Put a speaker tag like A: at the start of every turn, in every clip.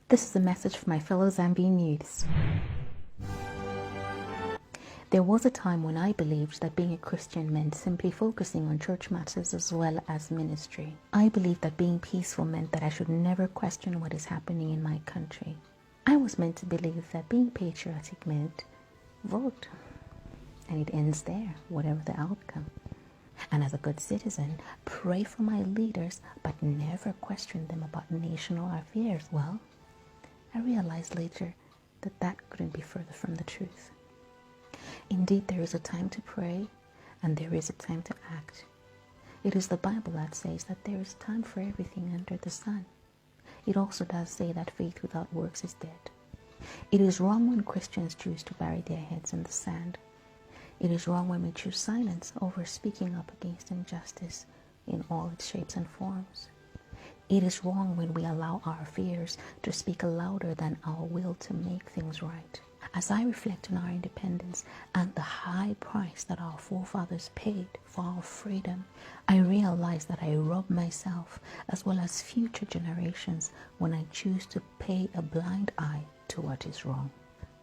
A: This is a message for my fellow Zambian youths. There was a time when I believed that being a Christian meant simply focusing on church matters as well as ministry. I believed that being peaceful meant that I should never question what is happening in my country. I was meant to believe that being patriotic meant vote. And it ends there, whatever the outcome. And as a good citizen, pray for my leaders, but never question them about national affairs. Well, I realized later that that couldn't be further from the truth. Indeed, there is a time to pray, and there is a time to act. It is the Bible that says that there is time for everything under the sun. It also does say that faith without works is dead. It is wrong when Christians choose to bury their heads in the sand. It is wrong when we choose silence over speaking up against injustice in all its shapes and forms. It is wrong when we allow our fears to speak louder than our will to make things right. As I reflect on our independence and the high price that our forefathers paid for our freedom, I realize that I rob myself as well as future generations when I choose to pay a blind eye to what is wrong.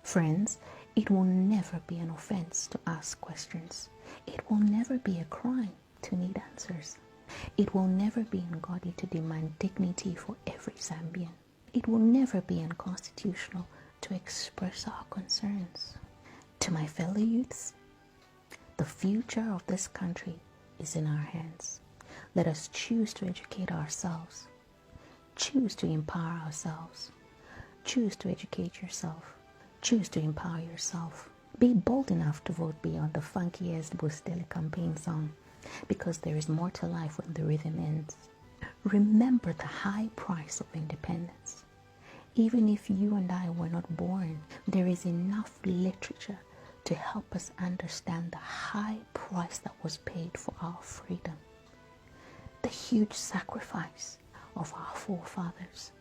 A: Friends, it will never be an offense to ask questions. It will never be a crime to need answers. It will never be ungodly to demand dignity for every Zambian. It will never be unconstitutional to express our concerns. To my fellow youths, the future of this country is in our hands. Let us choose to educate ourselves. Choose to empower ourselves. Choose to educate yourself. Choose to empower yourself. Be bold enough to vote beyond the funkiest Bustele campaign song, because there is more to life when the rhythm ends. Remember the high price of independence. Even if you and I were not born, there is enough literature to help us understand the high price that was paid for our freedom. The huge sacrifice of our forefathers.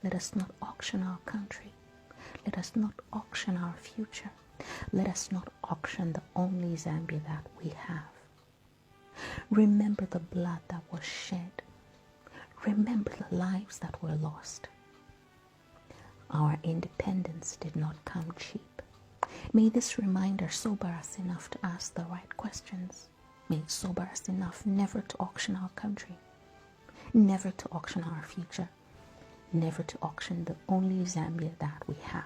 A: Let us not auction our country. Let us not auction our future. Let us not auction the only Zambia that we have. Remember the blood that was shed. Remember the lives that were lost. Our independence did not come cheap. May this reminder sober us enough to ask the right questions. May it sober us enough never to auction our country, never to auction our future, never to auction the only Zambia that we have.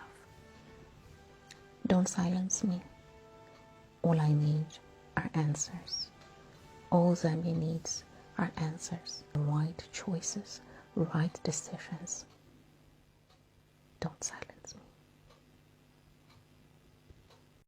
A: Don't silence me. All I need are answers. All Zambia needs are answers, right choices, right decisions. Don't silence.